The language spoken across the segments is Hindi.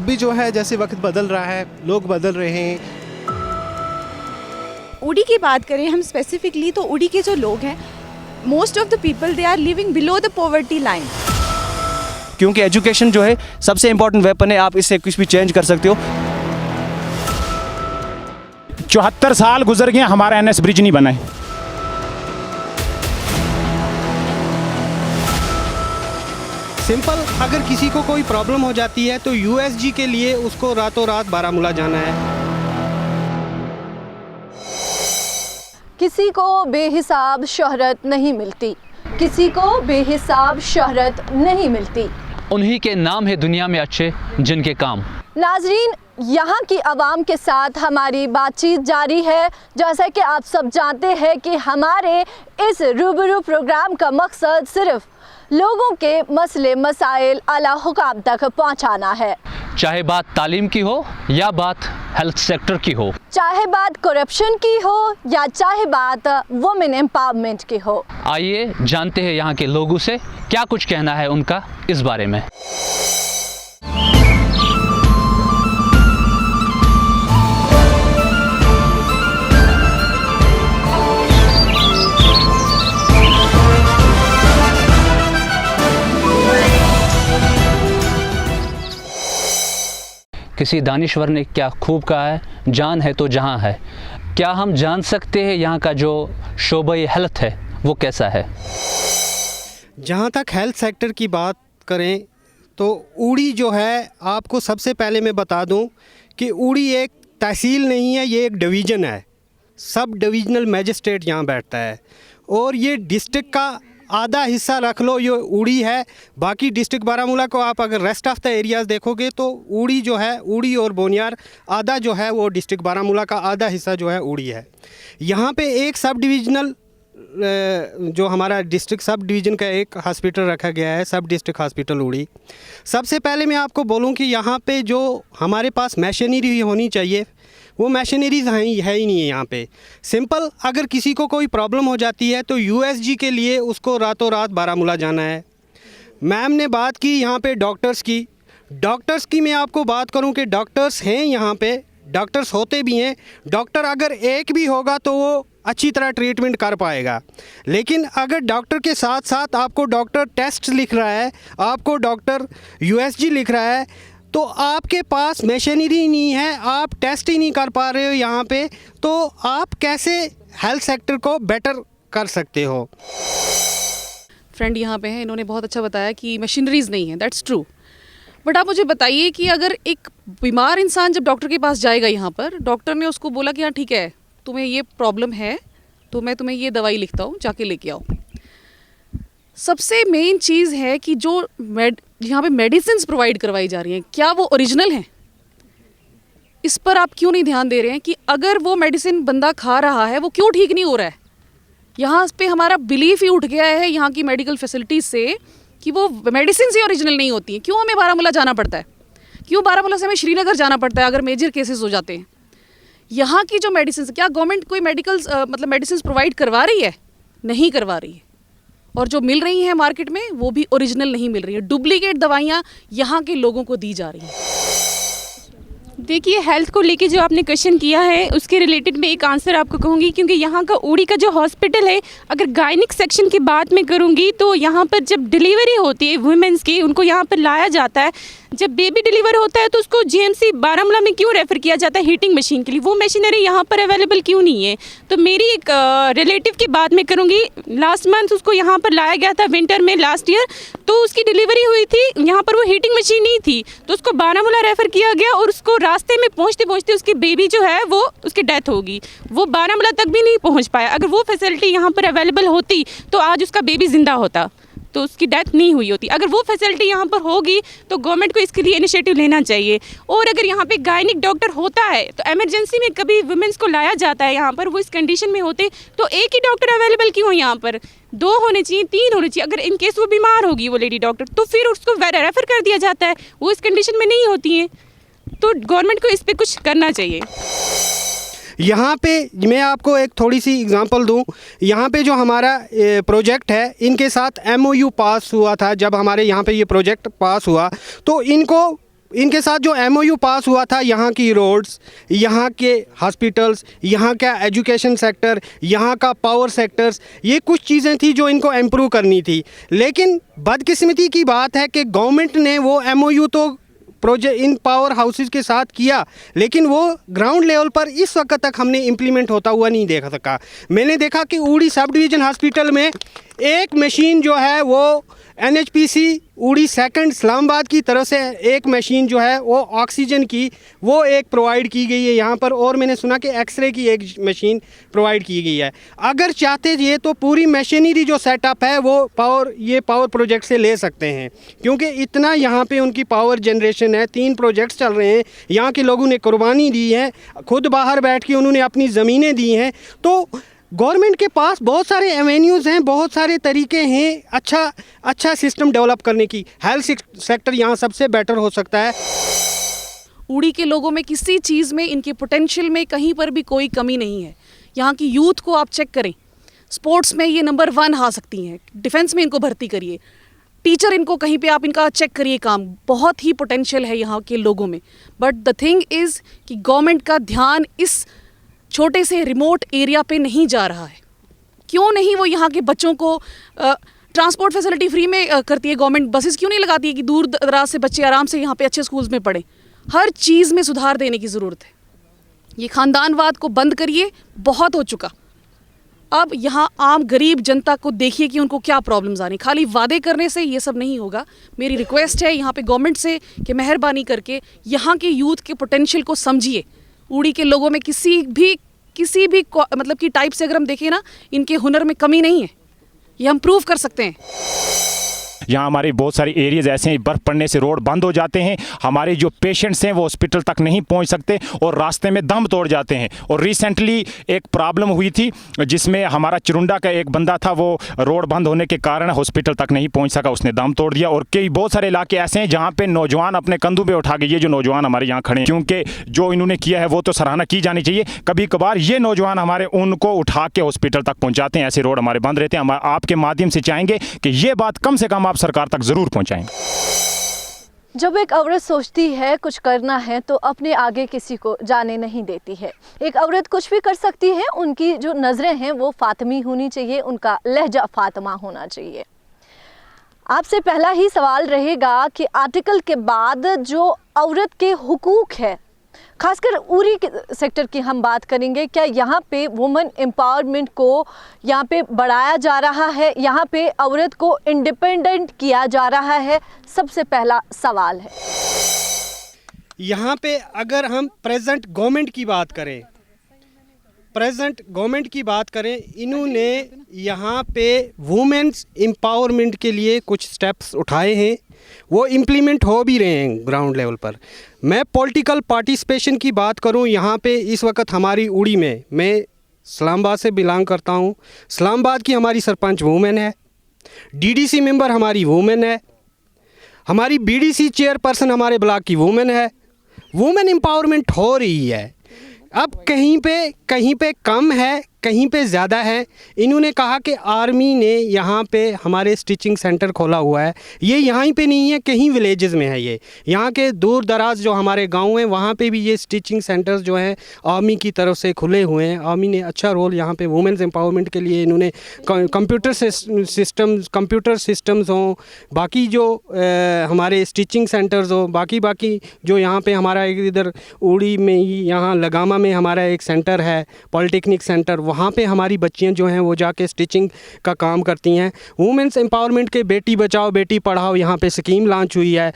अभी जो है जैसे वक्त बदल रहा है, लोग बदल रहे हैं। उड़ी की बात करें हम स्पेसिफिकली, तो उड़ी के जो लोग हैं, most of the people they are living below the poverty line. क्योंकि एजुकेशन जो है सबसे इम्पोर्टेंट वेपन है, आप इससे कुछ भी चेंज कर सकते हो। 74 साल गुजर गए, हमारा एनएस ब्रिज नहीं बना है। सिंपल, अगर किसी को कोई प्रॉब्लम हो जाती है तो यूएसजी के लिए उसको रातों रात बारामूला जाना है। किसी को बेहिसाब शोहरत नहीं मिलती, किसी को बेहिसाब शोहरत नहीं मिलती। उन्हीं के नाम है दुनिया में अच्छे जिनके काम। नाजरीन, यहाँ की आवाम के साथ हमारी बातचीत जारी है। जैसा कि आप सब जानते हैं कि हमारे इस रूबरू प्रोग्राम का मकसद सिर्फ लोगों के मसले मसाइल आला हुकाम तक पहुँचाना है। चाहे बात तालीम की हो या बात हेल्थ सेक्टर की हो, चाहे बात करप्शन की हो या चाहे बात वुमेन एम्पावरमेंट की हो। आइए जानते हैं यहाँ के लोगों से क्या कुछ कहना है उनका इस बारे में। किसी दानिश्वर ने क्या खूब कहा है, जान है तो जहां है। क्या हम जान सकते हैं यहाँ का जो शोबे हेल्थ है वो कैसा है? जहाँ तक हेल्थ सेक्टर की बात करें तो उड़ी जो है, आपको सबसे पहले मैं बता दूं कि उड़ी एक तहसील नहीं है, ये एक डिवीज़न है। सब डिविजनल मैजिस्ट्रेट यहाँ बैठता है और ये डिस्ट्रिक्ट का आधा हिस्सा रख लो, ये उड़ी है। बाकी डिस्ट्रिक्ट बारामूला को आप अगर रेस्ट ऑफ द एरियाज़ देखोगे तो उड़ी जो है, उड़ी और बोनियार आधा जो है वो डिस्ट्रिक्ट बारामूला का आधा हिस्सा जो है उड़ी है। यहाँ पे एक सब डिविजनल जो हमारा डिस्ट्रिक्ट सब डिवीज़न का एक हॉस्पिटल रखा गया है, सब डिस्ट्रिक्ट हॉस्पिटल उड़ी। सबसे पहले मैं आपको बोलूँ कि यहाँ पे जो हमारे पास मशीनरी होनी चाहिए वो मशीनरीज है ही नहीं है यहाँ पे। सिंपल, अगर किसी को कोई प्रॉब्लम हो जाती है तो यूएसजी के लिए उसको रातों रात बारामूला जाना है। मैम ने बात की यहाँ पे डॉक्टर्स की मैं आपको बात करूँ कि डॉक्टर्स हैं यहाँ पे, डॉक्टर्स होते भी हैं। डॉक्टर अगर एक भी होगा तो वो अच्छी तरह ट्रीटमेंट कर पाएगा, लेकिन अगर डॉक्टर के साथ साथ आपको डॉक्टर टेस्ट लिख रहा है, आपको डॉक्टर यूएसजी लिख रहा है, तो आपके पास मशीनरी नहीं है, आप टेस्ट ही नहीं कर पा रहे हो यहाँ पे, तो आप कैसे हेल्थ सेक्टर को बेटर कर सकते हो? फ्रेंड यहाँ पे हैं, इन्होंने बहुत अच्छा बताया कि मशीनरीज नहीं है, दैट्स ट्रू। बट आप मुझे बताइए कि अगर एक बीमार इंसान जब डॉक्टर के पास जाएगा, यहाँ पर डॉक्टर ने उसको बोला कि हाँ ठीक है, तुम्हें ये प्रॉब्लम है तो मैं तुम्हें ये दवाई लिखता हूँ, जाके लेके आओ। सबसे मेन चीज़ है कि जो यहाँ पे मेडिसिन्स प्रोवाइड करवाई जा रही हैं, क्या वो ओरिजिनल हैं? इस पर आप क्यों नहीं ध्यान दे रहे हैं कि अगर वो मेडिसिन बंदा खा रहा है वो क्यों ठीक नहीं हो रहा है? यहाँ पे हमारा बिलीफ ही उठ गया है यहाँ की मेडिकल फैसिलिटीज़ से कि वो मेडिसिन ही ओरिजिनल नहीं होती हैं। क्यों हमें बारामूला जाना पड़ता है? क्यों बारामूला से हमें श्रीनगर जाना पड़ता है अगर मेजर केसेस हो जाते हैं? यहाँ की जो मेडिसिन, क्या गवर्नमेंट कोई मेडिसिन प्रोवाइड करवा रही है? नहीं करवा रही है। और जो मिल रही हैं मार्केट में वो भी ओरिजिनल नहीं मिल रही है, डुप्लीकेट दवाइयाँ यहाँ के लोगों को दी जा रही हैं। देखिए, हेल्थ को लेके जो आपने क्वेश्चन किया है उसके रिलेटेड मैं एक आंसर आपको कहूँगी, क्योंकि यहाँ का उड़ी का जो हॉस्पिटल है, अगर गायनिक सेक्शन की बात मैं करूँगी तो यहाँ पर जब डिलीवरी होती है वुमेन्स की, उनको यहाँ पर लाया जाता है। जब बेबी डिलीवर होता है तो उसको जीएमसी बारामूला में क्यों रेफ़र किया जाता है हीटिंग मशीन के लिए? वो मशीनरी यहाँ पर अवेलेबल क्यों नहीं है? तो मेरी एक रिलेटिव की बात मैं करूँगी, लास्ट मंथ उसको यहाँ पर लाया गया था विंटर में लास्ट ईयर, तो उसकी डिलीवरी हुई थी, यहाँ पर वो हीटिंग मशीन नहीं थी, तो उसको बारामूला रेफ़र किया गया और उसको रास्ते में पहुँचते पहुँचते उसकी बेबी जो है वो उसकी डेथ होगी। वो बारामूला तक भी नहीं पहुँच पाया। अगर वो फैसिलिटी यहाँ पर अवेलेबल होती तो आज उसका बेबी ज़िंदा होता, तो उसकी डेथ नहीं हुई होती। अगर वो फैसिलिटी यहाँ पर होगी तो गवर्नमेंट को इसके लिए इनिशिएटिव लेना चाहिए। और अगर यहाँ पे गायनिक डॉक्टर होता है तो इमरजेंसी में कभी वुमेन्स को लाया जाता है यहाँ पर, वो इस कंडीशन में होते तो एक ही डॉक्टर अवेलेबल क्यों है यहाँ पर? 2 होने चाहिए, 3 होने चाहिए। अगर इन केस वो बीमार होगी वो लेडी डॉक्टर तो फिर उसको रेफ़र कर दिया जाता है, वो इस कंडीशन में नहीं होती हैं। तो गवर्नमेंट को इस पर कुछ करना चाहिए। यहाँ पे मैं आपको एक थोड़ी सी एग्जांपल दूँ। यहाँ पे जो हमारा प्रोजेक्ट है, इनके साथ MOU पास हुआ था। जब हमारे यहाँ पे ये प्रोजेक्ट पास हुआ तो इनको इनके साथ जो MOU पास हुआ था, यहाँ की रोड्स, यहाँ के हॉस्पिटल्स, यहाँ का एजुकेशन सेक्टर, यहाँ का पावर सेक्टर्स, ये कुछ चीज़ें थी जो इनको इम्प्रूव करनी थी। लेकिन बदकिस्मती की बात है कि गवर्नमेंट ने वो MOU तो प्रोजेक्ट इन पावर हाउसेस के साथ किया, लेकिन वो ग्राउंड लेवल पर इस वक्त तक हमने इम्प्लीमेंट होता हुआ नहीं देख सका। मैंने देखा कि ऊड़ी सब डिवीज़न हॉस्पिटल में एक मशीन जो है वो NHPC ऊड़ी सेकंड इस्लामाबाद की तरफ से एक मशीन जो है वो ऑक्सीजन की वो एक प्रोवाइड की गई है यहाँ पर, और मैंने सुना कि एक्सरे की एक मशीन प्रोवाइड की गई है। अगर चाहते ये तो पूरी मशीनरी जो सेटअप है वो पावर प्रोजेक्ट से ले सकते हैं, क्योंकि इतना यहाँ पे उनकी पावर जनरेशन है। 3 प्रोजेक्ट्स चल रहे हैं, यहाँ के लोगों ने कुर्बानी दी है, खुद बाहर बैठ के उन्होंने अपनी ज़मीनें दी हैं। तो गवर्नमेंट के पास बहुत सारे एवेन्यूज़ हैं, बहुत सारे तरीके हैं अच्छा सिस्टम डेवलप करने की। हेल्थ सेक्टर यहाँ सबसे बेटर हो सकता है। ऊड़ी के लोगों में किसी चीज़ में, इनके पोटेंशियल में कहीं पर भी कोई कमी नहीं है। यहाँ की यूथ को आप चेक करें, स्पोर्ट्स में ये नंबर 1 आ सकती हैं, डिफेंस में इनको भर्ती करिए, टीचर इनको कहीं पे आप इनका चेक करिए काम, बहुत ही पोटेंशियल है यहाँ के लोगों में। बट द थिंग इज़ कि गवर्नमेंट का ध्यान इस छोटे से रिमोट एरिया पे नहीं जा रहा है। क्यों नहीं वो यहाँ के बच्चों को ट्रांसपोर्ट फैसिलिटी फ्री में करती है गवर्नमेंट, बसेस क्यों नहीं लगाती है कि दूर दराज से बच्चे आराम से यहाँ पे अच्छे स्कूल्स में पढ़ें। हर चीज़ में सुधार देने की ज़रूरत है। ये ख़ानदानवाद को बंद करिए, बहुत हो चुका। अब यहाँ आम गरीब जनता को देखिए कि उनको क्या प्रॉब्लम्स आ रही। खाली वादे करने से ये सब नहीं होगा। मेरी रिक्वेस्ट है यहाँ पे गवर्नमेंट से कि मेहरबानी करके यहाँ के यूथ के पोटेंशियल को समझिए। ऊड़ी के लोगों में किसी भी मतलब कि टाइप से अगर हम देखें ना, इनके हुनर में कमी नहीं है, ये हम प्रूव कर सकते हैं। यहाँ हमारे बहुत सारे एरियाज ऐसे हैं, बर्फ़ पड़ने से रोड बंद हो जाते हैं, हमारे जो पेशेंट्स हैं वो हॉस्पिटल तक नहीं पहुँच सकते और रास्ते में दम तोड़ जाते हैं। और रिसेंटली एक प्रॉब्लम हुई थी जिसमें हमारा चिरुंडा का एक बंदा था, वो रोड बंद होने के कारण हॉस्पिटल तक नहीं पहुँच सका, उसने दम तोड़ दिया। और कई बहुत सारे इलाके ऐसे हैं जहाँ पर नौजवान अपने कंधों पर उठा के, ये जो नौजवान हमारे यहाँ खड़े हैं, क्योंकि जो इन्होंने किया है वो तो सराहना की जानी चाहिए। कभी कभार ये नौजवान हमारे उनको उठा के हॉस्पिटल तक पहुँचाते हैं, ऐसे रोड हमारे बंद रहते हैं। हम आपके माध्यम से चाहेंगे कि ये बात कम से कम आप सरकार तक ज़रूर पहुंचाएं। जब एक औरत सोचती है कुछ करना है तो अपने आगे किसी को जाने नहीं देती है। एक औरत कुछ भी कर सकती है, उनकी जो नज़रें हैं वो फातिमी होनी चाहिए, उनका लहजा फातिमा होना चाहिए। आपसे पहला ही सवाल रहेगा कि आर्टिकल के बाद जो औरत के हुकूक है, खासकर ऊरी सेक्टर की हम बात करेंगे, क्या यहाँ पे वुमेन एम्पावरमेंट को यहाँ पे बढ़ाया जा रहा है, यहाँ पे औरत को इंडिपेंडेंट किया जा रहा है? सबसे पहला सवाल है। यहाँ पे अगर हम प्रेजेंट गवर्नमेंट की बात करें, इन्होंने यहाँ पे वुमेन्स एम्पावरमेंट के लिए कुछ स्टेप्स उठाए हैं, वो इम्प्लीमेंट हो भी रहे हैं ग्राउंड लेवल पर। मैं पॉलिटिकल पार्टिसिपेशन की बात करूं, यहाँ पे इस वक्त हमारी ऊड़ी में, मैं इस्लामाबाद से बिलोंग करता हूं, इस्लामाबाद की हमारी सरपंच वुमेन है, DDC मेंबर हमारी वुमेन है, हमारी BDC चेयरपर्सन हमारे ब्लॉक की वुमेन है। वुमेन एम्पावरमेंट हो रही है। अब कहीं पे कम है, कहीं पे ज़्यादा है। इन्होंने कहा कि आर्मी ने यहाँ पे हमारे स्टिचिंग सेंटर खोला हुआ है। ये यहाँ पे नहीं है, कहीं विलेजेस में है। ये यहाँ के दूर दराज जो हमारे गांव हैं वहाँ पे भी ये स्टिचिंग सेंटर्स जो हैं आर्मी की तरफ से खुले हुए हैं। आर्मी ने अच्छा रोल यहाँ पे वुमेन्स एम्पावरमेंट के लिए इन्होंने कंप्यूटर सिस्टम्स हों, बाकी जो हमारे स्टिचिंग सेंटर्स हो, बाकी जो यहाँ पे हमारा एक इधर ऊड़ी में ही यहाँ लगामा में हमारा एक सेंटर है, पॉलिटेक्निक सेंटर, वहाँ पे हमारी बच्चियाँ जो हैं वो जाके स्टिचिंग का काम करती हैं। वुमेन्स एम्पावरमेंट के बेटी बचाओ बेटी पढ़ाओ यहाँ पे स्कीम लॉन्च हुई है।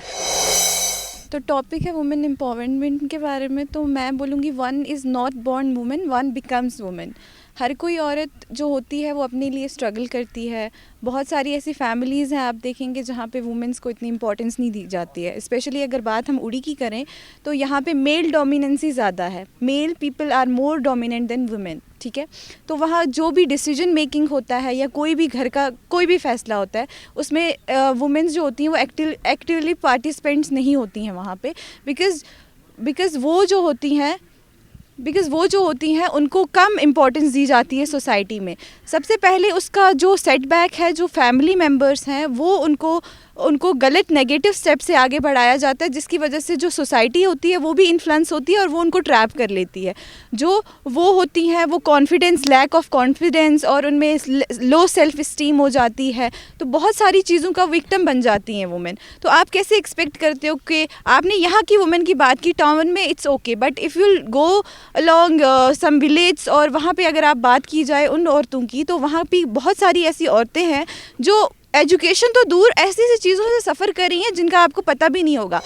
तो टॉपिक है वुमेन एम्पावरमेंट के बारे में, तो मैं बोलूँगी one is not born women, one becomes women. हर कोई औरत जो होती है वो अपने लिए स्ट्रगल करती है। बहुत सारी ऐसी फैमिलीज़ हैं आप देखेंगे जहाँ पे वुमेन्स को इतनी इंपॉर्टेंस नहीं दी जाती है। स्पेशली अगर बात हम उड़ी की करें तो यहाँ पे मेल डोमिनेंसी ज़्यादा है, male people are more dominant than women, ठीक है। तो वहाँ जो भी डिसीजन मेकिंग होता है या कोई भी घर का कोई भी फैसला होता है उसमें वुमेन्स जो होती हैं वो एक्टिवली पार्टिसिपेंट्स नहीं होती हैं वहाँ पे, बिकॉज़ वो जो होती हैं बिकॉज़ वो जो होती हैं उनको कम इम्पोर्टेंस दी जाती है सोसाइटी में। सबसे पहले उसका जो सेटबैक है, जो फैमिली मेम्बर्स हैं वो उनको गलत नेगेटिव स्टेप से आगे बढ़ाया जाता है, जिसकी वजह से जो सोसाइटी होती है वो भी इन्फ्लुएंस होती है और वो उनको ट्रैप कर लेती है। जो वो होती हैं वो कॉन्फिडेंस, लैक ऑफ कॉन्फिडेंस और उनमें लो सेल्फ इस्टीम हो जाती है, तो बहुत सारी चीज़ों का विक्टिम बन जाती हैं वुमेन। तो आप कैसे एक्सपेक्ट करते हो कि आपने यहाँ की वुमेन की बात की, टाउन में it's okay, but if you go along some village और वहाँ पे अगर आप बात की जाए उन औरतों की, तो वहाँ पे बहुत सारी ऐसी औरतें हैं जो एजुकेशन तो दूर ऐसी ऐसी चीज़ों से सफ़र कर रही हैं जिनका आपको पता भी नहीं होगा।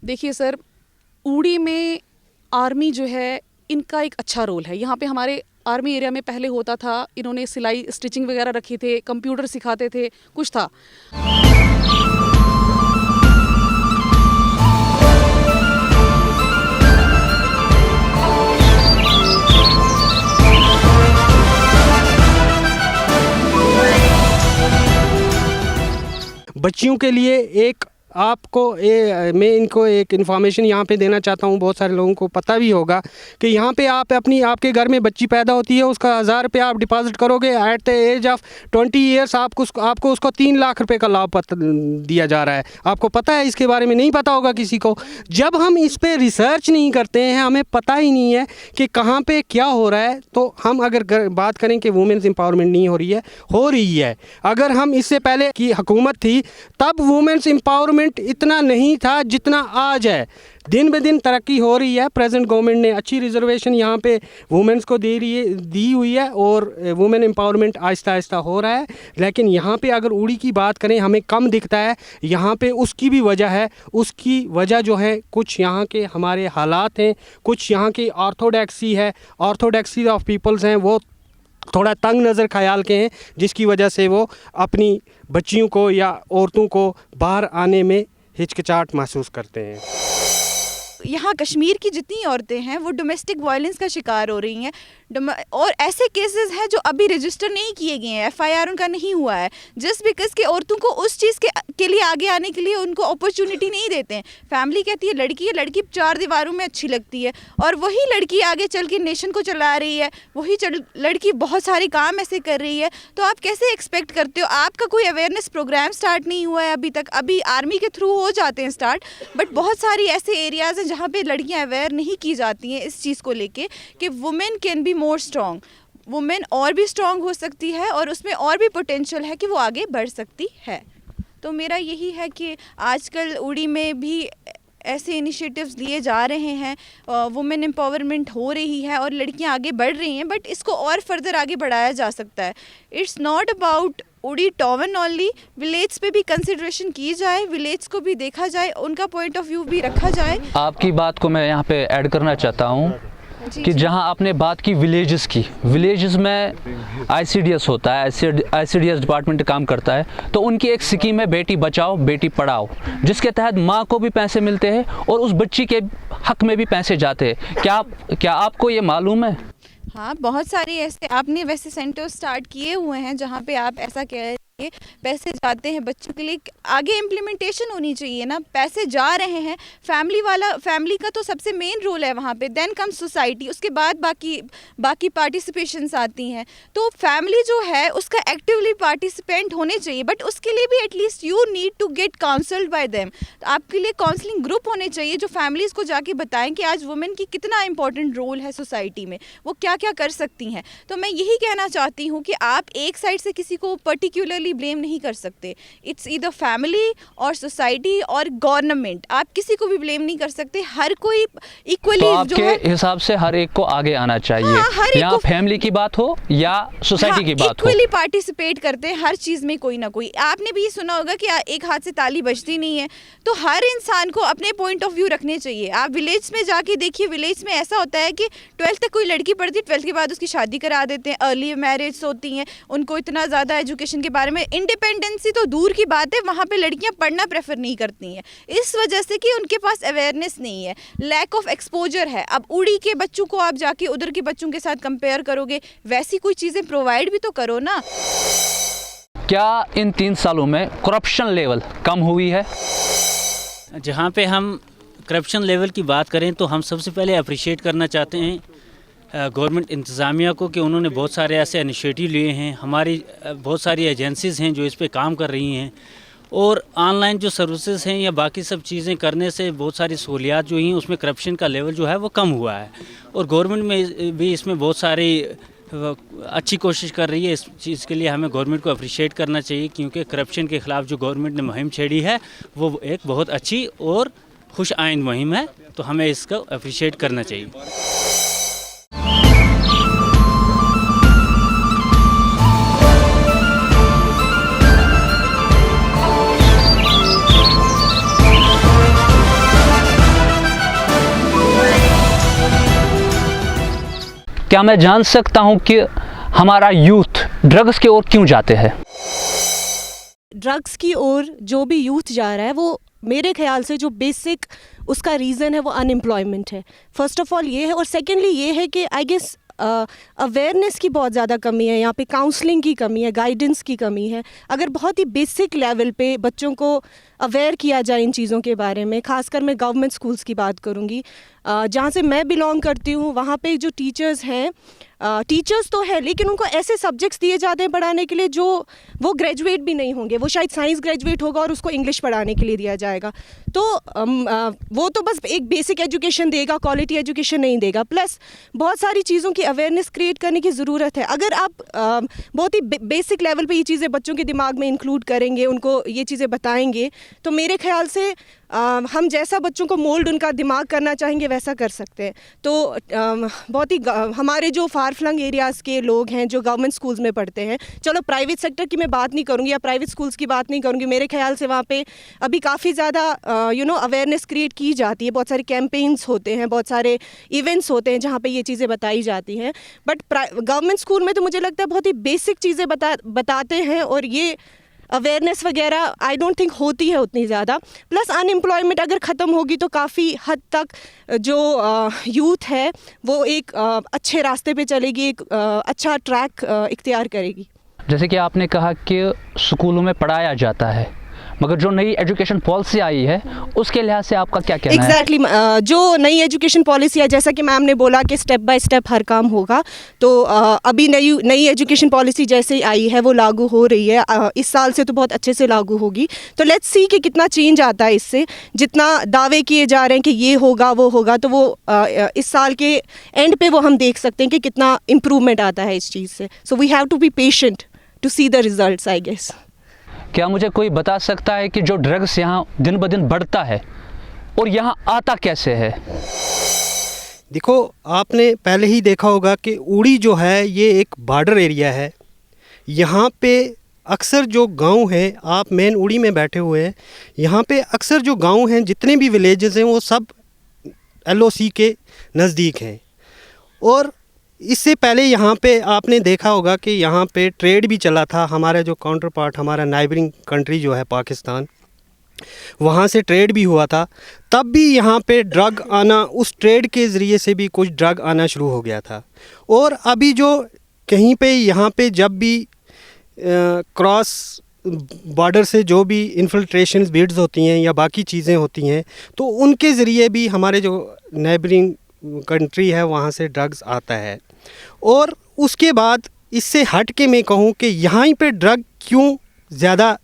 देखिए सर, उड़ी में आर्मी जो है इनका एक अच्छा रोल है। यहाँ पे हमारे आर्मी एरिया में पहले होता था, इन्होंने सिलाई स्टिचिंग वगैरह रखे थे, कंप्यूटर सिखाते थे, कुछ था। बच्चियों के लिए एक आपको मैं इनको एक इन्फॉर्मेशन यहाँ पे देना चाहता हूँ, बहुत सारे लोगों को पता भी होगा कि यहाँ पे आप आपके घर में बच्ची पैदा होती है, उसका 1000 रुपया आप डिपॉजिट करोगे, at the age of 20 years आपको उसको 3 लाख रुपए का लाभ दिया जा रहा है। आपको पता है? इसके बारे में नहीं पता होगा किसी को। जब हम इस पर रिसर्च नहीं करते हैं, हमें पता ही नहीं है कि कहाँ पर क्या हो रहा है, तो हम अगर बात करें कि वुमेन्स एम्पावरमेंट नहीं हो रही है। अगर हम इससे पहले की हुकूमत थी तब वुमेन्स एम्पावरमेंट इतना नहीं था जितना आज है। दिन ब दिन तरक्की हो रही है। प्रेजेंट गवर्नमेंट ने अच्छी रिजर्वेशन यहाँ पे वुमेन्स को दी हुई है और वुमेन एम्पावरमेंट आहिस्ता आहिस्ता हो रहा है। लेकिन यहाँ पे अगर उड़ी की बात करें, हमें कम दिखता है। यहाँ पे उसकी भी वजह है। उसकी वजह जो है कुछ यहाँ के हमारे हालात हैं, कुछ यहाँ की ऑर्थोडॉक्सी है, ऑर्थोडॉक्सी ऑफ पीपल्स हैं, वो थोड़ा तंग नज़र ख्याल के हैं, जिसकी वजह से वो अपनी बच्चियों को या औरतों को बाहर आने में हिचकिचाहट महसूस करते हैं। यहाँ कश्मीर की जितनी औरतें हैं वो डोमेस्टिक वायलेंस का शिकार हो रही हैं, और ऐसे केसेस हैं जो अभी रजिस्टर नहीं किए गए हैं, FIR उनका नहीं हुआ है, जस्ट बिकॉज कि औरतों को उस चीज़ के लिए आगे आने के लिए उनको अपॉर्चुनिटी नहीं देते हैं। फैमिली कहती है लड़की 4 दीवारों में अच्छी लगती है, और वही लड़की आगे चल के नेशन को चला रही है, वही लड़की बहुत सारे काम ऐसे कर रही है। तो आप कैसे एक्सपेक्ट करते हो? आपका कोई अवेयरनेस प्रोग्राम स्टार्ट नहीं हुआ है अभी तक। अभी आर्मी के थ्रू हो जाते हैं स्टार्ट, बट बहुत सारी ऐसे एरियाज़ हैं जहाँ पे लड़कियां अवेयर नहीं की जाती हैं इस चीज़ को लेके कि women can be more strong. Women और भी स्ट्रॉन्ग हो सकती है और उसमें और भी पोटेंशियल है कि वो आगे बढ़ सकती है। तो मेरा यही है कि आजकल उड़ी में भी ऐसे इनिशिएटिव्स लिए जा रहे हैं, वुमेन एम्पावरमेंट हो रही है और लड़कियां आगे बढ़ रही हैं, बट इसको और फर्दर आगे बढ़ाया जा सकता है। इट्स नॉट अबाउट उड़ी टाउन ओनली, विलेज पे भी कंसिडरेशन की जाए, विलेज को भी देखा जाए, उनका पॉइंट ऑफ व्यू भी रखा जाए। आपकी बात को मैं यहाँ पे ऐड करना चाहता हूँ कि जहाँ आपने बात की विलेजेस की, विलेजेस में ICDS होता है, ICDS डिपार्टमेंट काम करता है, तो उनकी एक स्कीम है बेटी बचाओ बेटी पढ़ाओ, जिसके तहत माँ को भी पैसे मिलते हैं और उस बच्ची के हक में भी पैसे जाते हैं। क्या आपको ये मालूम है? हाँ, बहुत सारे ऐसे आपने वैसे सेंटर स्टार्ट किए हुए हैं जहाँ पे आप ऐसा कह रहे हैं पैसे जाते हैं बच्चों के लिए। आगे इम्प्लीमेंटेशन होनी चाहिए ना, पैसे जा रहे हैं, फैमिली का तो सबसे मेन रोल है वहाँ पे, देन कम सोसाइटी, उसके बाद बाकी पार्टिसिपेशंस आती हैं। तो फैमिली जो है उसका एक्टिवली पार्टिसिपेंट होने चाहिए, बट उसके लिए भी at least you need to get counselled by them. तो आपके लिए काउंसलिंग ग्रुप होने चाहिए जो फैमिलीज़ को जाके बताएं कि आज वुमेन की कितना इंपॉर्टेंट रोल है सोसाइटी में, वो क्या क्या कर सकती हैं। तो मैं यही कहना चाहती हूँ कि आप एक साइड से किसी को पर्टिकुलरली ब्लेम नहीं कर सकते। इट्स ईदर फैमिली और सोसाइटी और गवर्नमेंट, आप किसी को भी ब्लेम नहीं कर सकते। हर कोई इक्वली तो आपके हिसाब से हर एक को आगे आना चाहिए। हाँ, या फैमिली की बात हो या सोसाइटी की बात हो, इक्वली पार्टिसिपेट करते हैं हर चीज़ में कोई ना कोई। आपने भी सुना होगा कि एक हाथ से ताली बजती नहीं है, तो हर इंसान को अपने पॉइंट ऑफ व्यू रखने चाहिए। आप विलेज में जाके देखिए, विलेज में ऐसा होता है कि 12th तक कोई लड़की पढ़ती है, 12th के बाद उसकी शादी करा देते हैं, अर्ली मैरिज होती हैं, उनको इतना ज़्यादा एजुकेशन के बारे में, इंडिपेंडेंसी तो दूर की बात है, वहाँ पे लड़कियाँ पढ़ना प्रेफर नहीं करती हैं इस वजह से कि उनके पास अवेयरनेस नहीं है, लैक ऑफ एक्सपोजर है। अब उड़ी के बच्चों को आप जाके उधर के बच्चों के साथ कंपेयर करोगे, वैसी कोई चीज़ें प्रोवाइड भी तो करो ना। क्या इन 3 सालों में करप्शन लेवल कम हुई है? जहाँ पे हम करप्शन लेवल की बात करें तो हम सबसे पहले अप्रिशिएट करना चाहते हैं गवर्नमेंट इंतज़ामिया को कि उन्होंने बहुत सारे ऐसे इनिशिएटिव लिए हैं। हमारी बहुत सारी एजेंसीज़ हैं जो इस पे काम कर रही हैं, और ऑनलाइन जो सर्विसेज हैं या बाकी सब चीज़ें करने से बहुत सारी सहूलियात जो हैं उसमें करप्शन का लेवल जो है वो कम हुआ है। और गवर्नमेंट में भी इसमें बहुत सारी अच्छी कोशिश कर रही है। इस चीज़ के लिए हमें गवर्नमेंट को अप्रिशिएट करना चाहिए, क्योंकि करप्शन के ख़िलाफ़ जो गवर्नमेंट ने मुहिम छेड़ी है वो एक बहुत अच्छी और खुश आइंद मुहिम है, तो हमें इसको अप्रिशिएट करना चाहिए। क्या मैं जान सकता हूं कि हमारा यूथ ड्रग्स की ओर क्यों जाते हैं? ड्रग्स की ओर जो भी यूथ जा रहा है वो मेरे ख्याल से जो बेसिक उसका रीज़न है वो अनएम्प्लॉयमेंट है। फर्स्ट ऑफ ऑल ये है, और सेकेंडली ये है कि आई गेस अवेयरनेस की बहुत ज़्यादा कमी है, यहाँ पे काउंसलिंग की कमी है, गाइडेंस की कमी है। अगर बहुत ही बेसिक लेवल पे बच्चों को अवेयर किया जाए इन चीज़ों के बारे में, खासकर मैं गवर्नमेंट स्कूल्स की बात करूँगी, जहाँ से मैं बिलोंग करती हूँ, वहाँ पे जो टीचर्स हैं, टीचर्स तो है लेकिन उनको ऐसे सब्जेक्ट्स दिए जाते हैं पढ़ाने के लिए जो वो ग्रेजुएट भी नहीं होंगे। वो शायद साइंस ग्रेजुएट होगा और उसको इंग्लिश पढ़ाने के लिए दिया जाएगा, तो वो तो बस एक बेसिक एजुकेशन देगा, क्वालिटी एजुकेशन नहीं देगा। प्लस बहुत सारी चीज़ों की अवेयरनेस क्रिएट करने की ज़रूरत है। अगर आप बहुत ही बेसिक लेवल पे ये चीज़ें बच्चों के दिमाग में इंक्लूड करेंगे, उनको ये चीज़ें बताएंगे, तो मेरे ख्याल से हम जैसा बच्चों को मोल्ड उनका दिमाग करना चाहेंगे वैसा कर सकते हैं। तो बहुत ही हमारे जो फार फ्लंग एरियाज़ के लोग हैं जो गवर्नमेंट स्कूल्स में पढ़ते हैं, चलो प्राइवेट सेक्टर की मैं बात नहीं करूँगी या प्राइवेट स्कूल्स की बात नहीं करूँगी, मेरे ख्याल से वहाँ पे अभी काफ़ी ज़्यादा अवेयरनेस क्रिएट की जाती है। बहुत सारे कैंपेन्स होते हैं, बहुत सारे इवेंट्स होते हैं जहाँ पर ये चीज़ें बताई जाती हैं। बट गवर्नमेंट स्कूल में तो मुझे लगता है बहुत ही बेसिक चीज़ें बताते हैं, और ये अवेयरनेस वगैरह आई डोंट थिंक होती है उतनी ज़्यादा। प्लस अनएम्प्लॉयमेंट अगर ख़त्म होगी तो काफ़ी हद तक जो यूथ है वो एक अच्छे रास्ते पे चलेगी, एक अच्छा ट्रैक इख्तियार करेगी। जैसे कि आपने कहा कि स्कूलों में पढ़ाया जाता है, मगर जो नई एजुकेशन पॉलिसी आई है उसके लिहाज से आपका क्या कहना है? एग्जैक्टली जो नई एजुकेशन पॉलिसी है, जैसा कि मैम ने बोला कि स्टेप बाय स्टेप हर काम होगा, तो अभी नई एजुकेशन पॉलिसी जैसे आई है वो लागू हो रही है। इस साल से तो बहुत अच्छे से लागू होगी, तो लेट्स सी कि कितना चेंज आता है इससे। जितना दावे किए जा रहे हैं कि ये होगा वो होगा, तो वो इस साल के एंड पे वो हम देख सकते हैं कि कितना इम्प्रूवमेंट आता है इस चीज़ से। So we have to be patient to see the results I guess. क्या मुझे कोई बता सकता है कि जो ड्रग्स यहाँ दिन ब दिन बढ़ता है और यहाँ आता कैसे है? देखो, आपने पहले ही देखा होगा कि उड़ी जो है ये एक बॉर्डर एरिया है। यहाँ पे अक्सर जो गांव हैं, आप मेन उड़ी में बैठे हुए हैं, यहाँ पे अक्सर जो गांव हैं, जितने भी विलेजेस हैं वो सब LOC के नज़दीक हैं। और इससे पहले यहाँ पे आपने देखा होगा कि यहाँ पे ट्रेड भी चला था। हमारा जो काउंटर पार्ट, हमारा नाइबरिंग कंट्री जो है पाकिस्तान, वहाँ से ट्रेड भी हुआ था। तब भी यहाँ पे ड्रग आना, उस ट्रेड के ज़रिए से भी कुछ ड्रग आना शुरू हो गया था। और अभी जो कहीं पे यहाँ पे जब भी क्रॉस बॉर्डर से जो भी इन्फिल्ट्रेशन बिड्स होती हैं या बाकी चीज़ें होती हैं, तो उनके ज़रिए भी हमारे जो नाइबरिंग कंट्री है वहाँ से ड्रग्स आता है। और उसके बाद इससे हट के मैं कहूँ कि यहाँ पे ड्रग क्यों ज़्यादा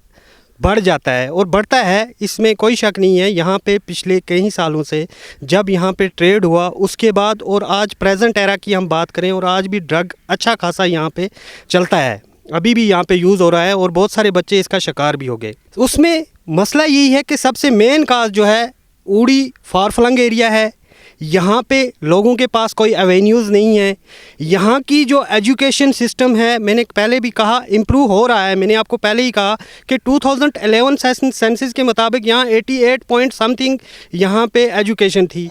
बढ़ जाता है और बढ़ता है, इसमें कोई शक नहीं है। यहाँ पे पिछले कई सालों से जब यहाँ पे ट्रेड हुआ उसके बाद और आज प्रेजेंट एरा की हम बात करें, और आज भी ड्रग अच्छा खासा यहाँ पे चलता है, अभी भी यहाँ पे यूज़ हो रहा है और बहुत सारे बच्चे इसका शिकार भी हो गए। उसमें मसला यही है कि सबसे मेन काज जो है, उड़ी फार फ्लंग एरिया है, यहाँ पे लोगों के पास कोई एवेन्यूज़ नहीं है। यहाँ की जो एजुकेशन सिस्टम है, मैंने पहले भी कहा, इम्प्रूव हो रहा है। मैंने आपको पहले ही कहा कि 2011 सेंसस के मुताबिक यहाँ 88 पॉइंट समथिंग यहाँ पे एजुकेशन थी।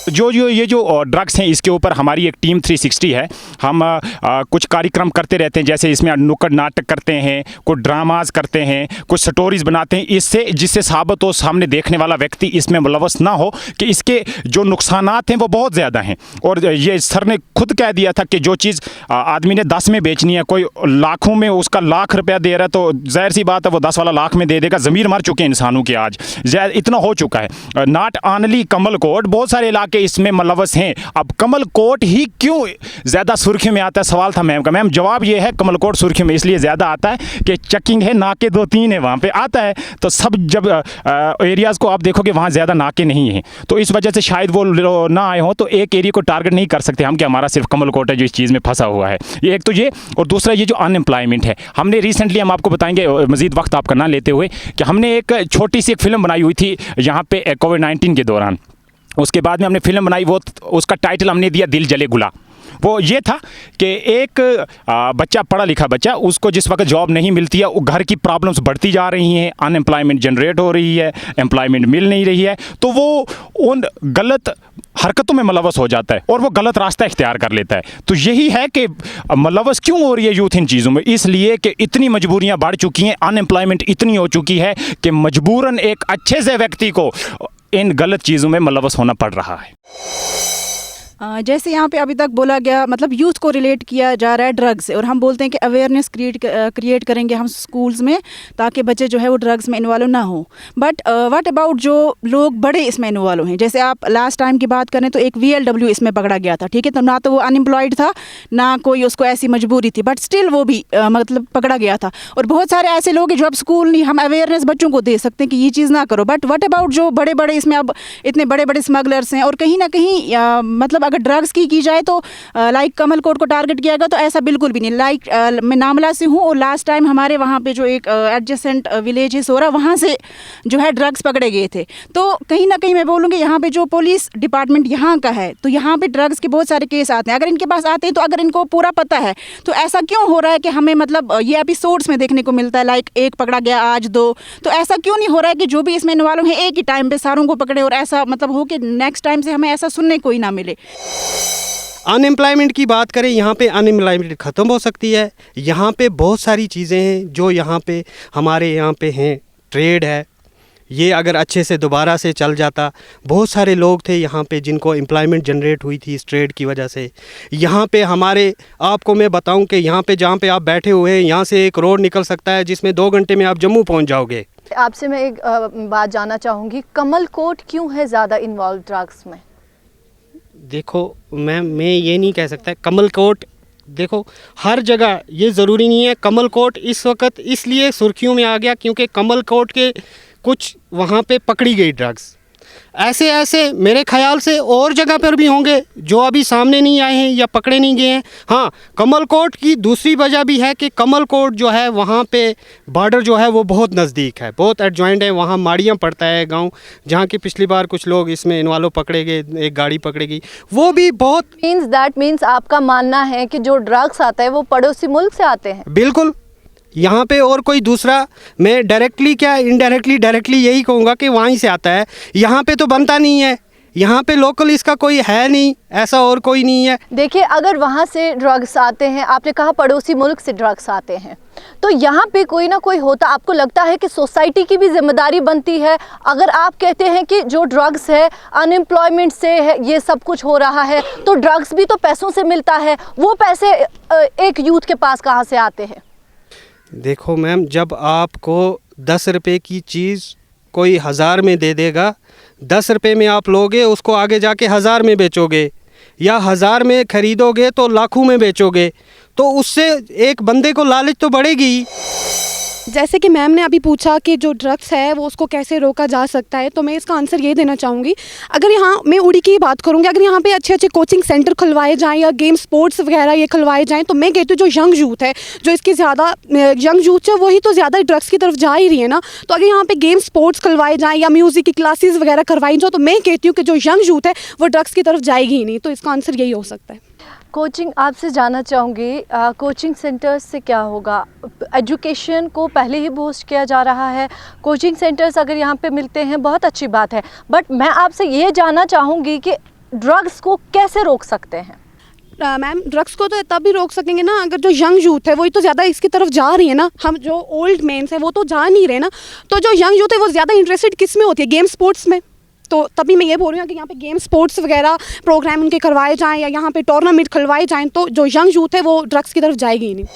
जो ये जो ड्रग्स हैं इसके ऊपर हमारी एक टीम 360 है। हम कुछ कार्यक्रम करते रहते हैं, जैसे इसमें नुक्कड़ नाटक करते हैं, कुछ ड्रामाज करते हैं, कुछ स्टोरीज़ बनाते हैं, जिससे साबित हो सामने देखने वाला व्यक्ति इसमें मुलव्वस ना हो कि इसके जो नुकसानात हैं वो बहुत ज़्यादा हैं। और ये सर ने खुद कह दिया था कि जो चीज़ आदमी ने 10 में बेचनी है, कोई लाखों में उसका लाख रुपया दे रहा है तो जाहिर सी बात है वो 10 वाला लाख में दे देगा। ज़मीर मर चुके हैं इंसानों के आज, इतना हो चुका है। नॉट ऑनली कमल कोर्ट, बहुत सारे इलाके इसमें मुलव्वस हैं। अब कमल कोर्ट ही क्यों ज़्यादा सुर्खियों में आता है, सवाल था मैम का। मैम जवाब ये है कमल कोर्ट सुर्खियों में इसलिए ज़्यादा आता है कि चेकिंग है, नाके 2-3 है वहाँ पे आता है। तो सब जब एरियाज़ को आप देखोगे वहाँ ज़्यादा नाके नहीं हैं, तो इस वजह से शायद वो ना आए हों। तो एक एरिया को टारगेट नहीं कर सकते हम कि हमारा सिर्फ कमल कोर्ट है जो इस चीज़ में फंसा हुआ है। ये एक तो ये, और दूसरा ये जो अनएम्प्लॉयमेंट है। हमने रिसेंटली, हम आपको बताएंगे मज़ीद वक्त आपका ना लेते हुए, कि हमने एक छोटी सी एक फ़िल्म बनाई हुई थी यहाँ पे कोविड-19 के दौरान। उसके बाद में हमने फिल्म बनाई, वो उसका टाइटल हमने दिया दिल जले गुला। वो ये था कि एक बच्चा, पढ़ा लिखा बच्चा, उसको जिस वक्त जॉब नहीं मिलती है, वो घर की प्रॉब्लम्स बढ़ती जा रही हैं, अनएम्प्लॉयमेंट जनरेट हो रही है, एम्प्लॉयमेंट मिल नहीं रही है, तो वो उन गलत हरकतों में मुलव्वस हो जाता है और वो गलत रास्ता इख्तियार कर लेता है। तो यही है कि मुलव्वस क्यों हो रही है यूथ इन चीज़ों में, इसलिए कि इतनी मजबूरियाँ बढ़ चुकी हैं, अनएम्प्लॉयमेंट इतनी हो चुकी है कि मजबूरन एक अच्छे से व्यक्ति को इन गलत चीज़ों में मुलव्वस होना पड़ रहा है। जैसे यहाँ पे अभी तक बोला गया, मतलब यूथ को रिलेट किया जा रहा है ड्रग्स से, और हम बोलते हैं कि अवेयरनेस क्रिएट करेंगे हम स्कूल्स में ताकि बच्चे जो है वो ड्रग्स में इन्वॉल्व ना हो। बट व्हाट अबाउट जो लोग बड़े इसमें इन्वॉल्व हैं? जैसे आप लास्ट टाइम की बात करें तो एक VLW इसमें पकड़ा गया था, ठीक है, तो ना तो वो अनएम्प्लॉयड था ना कोई उसको ऐसी मजबूरी थी, बट स्टिल वो भी मतलब पकड़ा गया था। और बहुत सारे ऐसे लोग हैं जो अब स्कूल नहीं, हम अवेयरनेस बच्चों को दे सकते हैं कि ये चीज़ ना करो, बट व्हाट अबाउट जो बड़े बड़े इसमें अब इतने बड़े बड़े स्मगलर्स हैं, और कहीं ना कहीं मतलब अगर ड्रग्स की जाए तो लाइक कमल कोर्ट को टारगेट किया गया, तो ऐसा बिल्कुल भी नहीं। लाइक मैं नामला से हूँ और लास्ट टाइम हमारे वहाँ पे जो एक एडजेसेंट विलेज है सोरा, वहाँ से जो है ड्रग्स पकड़े गए थे। तो कहीं ना कहीं मैं बोलूँगी यहाँ पे जो पुलिस डिपार्टमेंट यहाँ का है, तो यहाँ पे ड्रग्स के बहुत सारे केस आते हैं। अगर इनके पास आते हैं तो अगर इनको पूरा पता है तो ऐसा क्यों हो रहा है कि हमें मतलब ये एपिसोड्स में देखने को मिलता है, लाइक एक पकड़ा गया आज 2, तो ऐसा क्यों नहीं हो रहा है कि जो भी इसमें इन्वॉल्व है एक ही टाइम पे सारों को पकड़े, और ऐसा मतलब हो कि नेक्स्ट टाइम से हमें ऐसा सुनने को ही ना मिले। अनएम्प्लॉयमेंट की बात करें, यहाँ पे अनएम्प्लॉयमेंट ख़त्म हो सकती है। यहाँ पे बहुत सारी चीज़ें हैं जो यहाँ पे हमारे यहाँ पे हैं। ट्रेड है, ये अगर अच्छे से दोबारा से चल जाता, बहुत सारे लोग थे यहाँ पे जिनको एम्प्लॉयमेंट जनरेट हुई थी इस ट्रेड की वजह से। यहाँ पे हमारे, आपको मैं बताऊँ कि यहाँ पे जहाँ पे आप बैठे हुए हैं, यहाँ से एक रोड निकल सकता है जिसमें 2 घंटे में आप जम्मू पहुँच जाओगे। आपसे मैं एक बात जानना चाहूँगी, कमल कोर्ट क्यों है ज़्यादा इन्वॉल्व ड्रग्स में? देखो मैम, मैं ये नहीं कह सकता कमल कोर्ट, देखो हर जगह ये ज़रूरी नहीं है। कमल कोर्ट इस वक्त इसलिए सुर्खियों में आ गया क्योंकि कमल कोर्ट के कुछ वहाँ पे पकड़ी गई ड्रग्स। ऐसे ऐसे मेरे ख्याल से और जगह पर भी होंगे जो अभी सामने नहीं आए हैं या पकड़े नहीं गए हैं। हाँ, कमल कोर्ट की दूसरी वजह भी है कि कमल कोर्ट जो है वहाँ पे बॉर्डर जो है वो बहुत नज़दीक है, बहुत एडजॉइंट है। वहाँ माड़ियाँ पड़ता है गांव, जहाँ की पिछली बार कुछ लोग इसमें इन्वॉल्व पकड़े गए, एक गाड़ी पकड़ी गई, वो भी बहुत। दैट मीन्स आपका मानना है कि जो ड्रग्स आता है वो पड़ोसी मुल्क से आते हैं? बिल्कुल, यहाँ पे और कोई दूसरा, मैं डायरेक्टली क्या डायरेक्टली यही कहूँगा कि वहीं से आता है। यहाँ पे तो बनता नहीं है, यहाँ पे लोकल इसका कोई है नहीं, ऐसा और कोई नहीं है। देखिए, अगर वहाँ से ड्रग्स आते हैं, आपने कहा पड़ोसी मुल्क से ड्रग्स आते हैं, तो यहाँ पे कोई ना कोई होता, आपको लगता है कि सोसाइटी की भी जिम्मेदारी बनती है? अगर आप कहते हैं कि जो ड्रग्स है अनएम्प्लॉयमेंट से है, ये सब कुछ हो रहा है, तो ड्रग्स भी तो पैसों से मिलता है, वो पैसे एक यूथ के पास कहाँ से आते हैं? देखो मैम, जब आपको 10 रुपये की चीज़ कोई 1000 में दे देगा, 10 रुपये में आप लोगे, उसको आगे जाके 1000 में बेचोगे, या 1000 में ख़रीदोगे तो लाखों में बेचोगे, तो उससे एक बंदे को लालच तो बढ़ेगी। जैसे कि मैम ने अभी पूछा कि जो ड्रग्स है वो उसको कैसे रोका जा सकता है, तो मैं इसका आंसर ये देना चाहूँगी। अगर यहाँ मैं उड़ी की बात करूँगी, अगर यहाँ पे अच्छे अच्छे कोचिंग सेंटर खुलवाए जाएँ या गेम स्पोर्ट्स वगैरह ये खुलवाए जाएँ, तो मैं कहती हूँ जो यंग यूथ है, जो इसकी ज़्यादा यंग यूथ है वही तो ज़्यादा ड्रग्स की तरफ जा ही रही है ना। तो अगर यहाँ पे गेम स्पोर्ट्स खुलवाए जाएँ या म्यूज़िक की क्लासेस वगैरह करवाई जाओ, तो मैं कहती हूँ कि जो यंग यूथ है वो ड्रग्स की तरफ जाएगी ही नहीं। तो इसका आंसर यही हो सकता है। कोचिंग आपसे जानना चाहूँगी, कोचिंग सेंटर्स से क्या होगा? एजुकेशन को पहले ही बूस्ट किया जा रहा है, कोचिंग सेंटर्स अगर यहाँ पे मिलते हैं बहुत अच्छी बात है, बट मैं आपसे ये जानना चाहूँगी कि ड्रग्स को कैसे रोक सकते हैं? मैम ड्रग्स को तो तब भी रोक सकेंगे ना अगर जो यंग यूथ है वही तो ज़्यादा इसकी तरफ जा रही है ना। हम जो ओल्ड मेंस है वो तो जा नहीं रहे ना, तो जो यंग यूथ है वो ज़्यादा इंटरेस्टेड किस में होती है? गेम स्पोर्ट्स में। तो तभी मैं ये बोल रही हूँ कि यहाँ पे गेम स्पोर्ट्स वगैरह प्रोग्राम उनके करवाए जाएँ या यहाँ पे टूर्नामेंट खिलवाए जाएँ, तो जो यंग यूथ है वो ड्रग्स की तरफ जाएगी ही नहीं।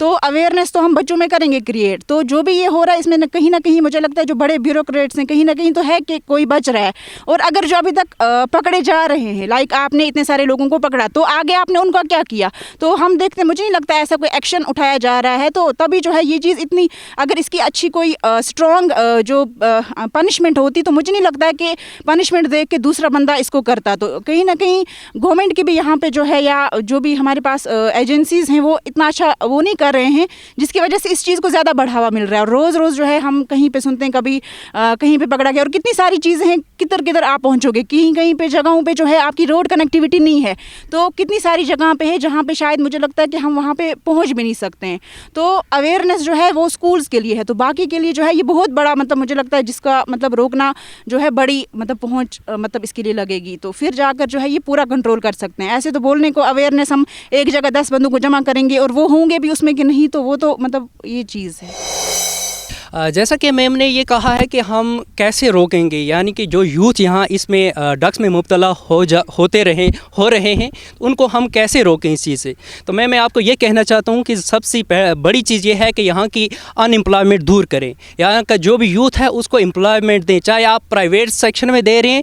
तो अवेयरनेस तो हम बच्चों में करेंगे क्रिएट। तो जो भी ये हो रहा है इसमें कहीं ना कहीं मुझे लगता है जो बड़े ब्यूरोक्रेट्स हैं कहीं ना कहीं तो है कि कोई बच रहा है। और अगर जो अभी तक पकड़े जा रहे हैं, लाइक आपने इतने सारे लोगों को पकड़ा तो आगे आपने उनका क्या किया? तो हम देखते, मुझे नहीं लगता ऐसा कोई एक्शन उठाया जा रहा है। तो तभी जो है ये चीज़ इतनी, अगर इसकी अच्छी कोई स्ट्रॉन्ग जो पनिशमेंट होती तो मुझे नहीं लगता है कि पनिशमेंट देख के दूसरा बंदा इसको करता। तो कहीं ना कहीं गवर्नमेंट की भी यहाँ पे जो है या जो भी हमारे पास एजेंसीज़ हैं वो इतना अच्छा वो नहीं कर रहे हैं, जिसकी वजह से इस चीज़ को ज़्यादा बढ़ावा मिल रहा है। और रोज़ रोज़ जो है हम कहीं पे सुनते हैं कभी कहीं पे पकड़ा गया, और कितनी सारी चीज़ें हैं, किधर किधर आप पहुंचोगे। कहीं कहीं पे जगहों पे जो है आपकी रोड कनेक्टिविटी नहीं है, तो कितनी सारी जगह पे है जहाँ पे शायद मुझे लगता है कि हम वहाँ पे पहुँच भी नहीं सकते हैं। तो अवेयरनेस जो है वो स्कूल्स के लिए है, तो बाकी के लिए जो है ये बहुत बड़ा मतलब मुझे लगता है जिसका मतलब रोकना जो है बड़ी मतलब पहुँच मतलब इसके लिए लगेगी, तो फिर जाकर जो है ये पूरा कंट्रोल कर सकते हैं। ऐसे तो बोलने को अवेयरनेस हम एक जगह 10 बंदों को जमा करेंगे और वो होंगे भी उसमें कि नहीं, तो वो तो मतलब ये चीज़ है। जैसा कि मैम ने ये कहा है कि हम कैसे रोकेंगे, यानी कि जो यूथ यहाँ इसमें ड्रग्स में मुब्तला हो रहे हैं उनको हम कैसे रोकें इस चीज़ से। तो मैं आपको ये कहना चाहता हूँ कि सबसे बड़ी चीज़ ये है कि यहाँ की अनएम्प्लॉयमेंट दूर करें। यहाँ का जो भी यूथ है उसको एम्प्लॉयमेंट दें, चाहे आप प्राइवेट सेक्शन में दे रहे हैं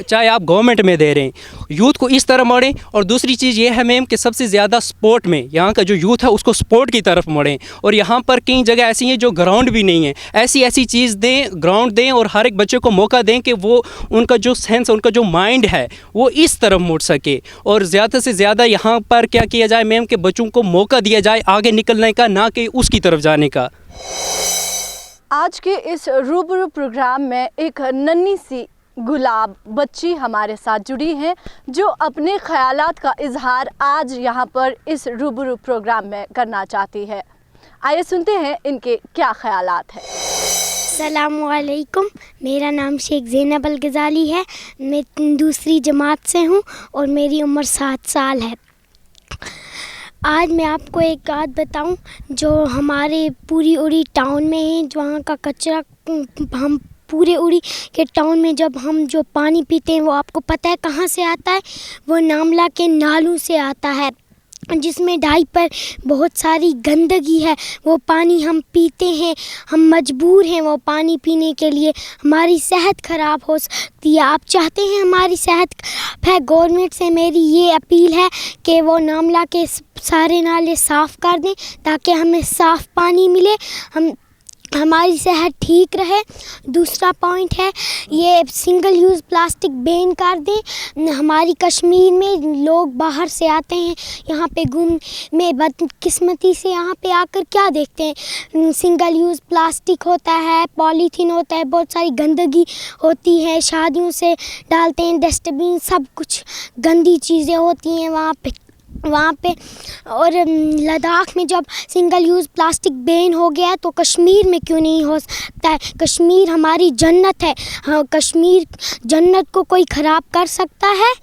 चाहे आप गवर्नमेंट में दे रहे हैं, यूथ को इस तरह मोड़ें। और दूसरी चीज़ ये है मैम कि सबसे ज़्यादा स्पोर्ट में यहाँ का जो यूथ है उसको स्पोर्ट की तरफ मोड़ें। और यहाँ पर कई जगह ऐसी हैं जो ग्राउंड भी नहीं है, ऐसी चीज़ दें, ग्राउंड दें और हर एक बच्चे को मौका दें कि वो उनका जो सेंस, उनका जो माइंड है वो इस तरफ मुड़ सके। और ज़्यादा से ज़्यादा यहाँ पर क्या किया जाए मैम कि बच्चों को मौका दिया जाए आगे निकलने का, ना कि उसकी तरफ जाने का। आज के इस रूबरू प्रोग्राम में एक नन्ही सी गुलाब बच्ची हमारे साथ जुड़ी हैं जो अपने ख़यालात का इजहार आज यहाँ पर इस रूबरू प्रोग्राम में करना चाहती है। आइए सुनते हैं इनके क्या ख़यालात हैं। अस्सलामुअलैकुम, मेरा नाम शेख ज़ैनब अल गज़ाली है। मैं दूसरी जमात से हूँ और मेरी उम्र 7 साल है। आज मैं आपको एक बात बताऊं जो हमारे पूरी उड़ी टाउन में है, जो वहाँ का कचरा हम पूरे उड़ी के टाउन में जब हम जो पानी पीते हैं वो आपको पता है कहाँ से आता है? वो नामला के नालों से आता है, जिसमें डाइपर बहुत सारी गंदगी है। वो पानी हम पीते हैं, हम मजबूर हैं वो पानी पीने के लिए, हमारी सेहत ख़राब हो सकती है। आप चाहते हैं हमारी सेहत खराब है, गवर्नमेंट से मेरी ये अपील है कि वो नामला के सारे नाले साफ़ कर दें ताकि हमें साफ़ पानी मिले, हमारी सेहत ठीक रहे। दूसरा पॉइंट है ये सिंगल यूज़ प्लास्टिक बैन कर दें। हमारी कश्मीर में लोग बाहर से आते हैं यहाँ पे घूमने, बदकिस्मती से यहाँ पे आकर क्या देखते हैं? सिंगल यूज़ प्लास्टिक होता है, पॉलीथीन होता है, बहुत सारी गंदगी होती है, शादियों से डालते हैं डस्टबिन, सब कुछ गंदी चीज़ें होती हैं वहाँ पे। और लद्दाख में जब सिंगल यूज़ प्लास्टिक बैन हो गया तो कश्मीर में क्यों नहीं हो सकता है? कश्मीर हमारी जन्नत है। हाँ, कश्मीर जन्नत को कोई ख़राब कर सकता है?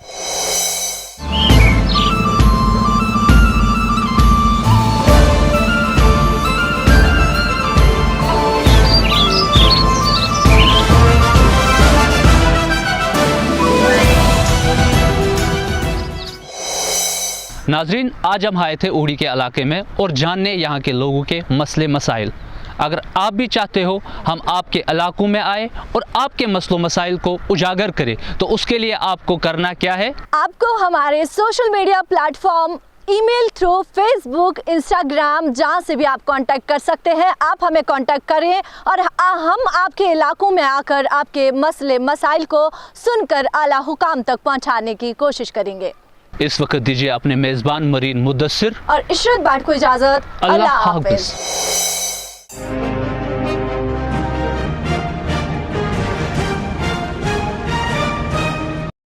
नाजरीन, आज हम आए थे उड़ी के इलाके में और जानने यहाँ के लोगों के मसले मसाइल। अगर आप भी चाहते हो हम आपके इलाकों में आए और आपके मसलों मसाइल को उजागर करें तो उसके लिए आपको करना क्या है? आपको हमारे social media platform, email through, Facebook, Instagram, जहाँ से भी आप कांटेक्ट कर सकते हैं, आप हमें कांटेक्ट करें और हम आपके इलाकों में आकर आपके मसले मसाइल को सुनकर आला हुकाम तक पहुँचाने की कोशिश करेंगे। इस वक्त दीजिए अपने मेज़बान मरीन मुदस्सिर और इशरत बाट को इजाज़त। अल्लाह हाफ़िज़।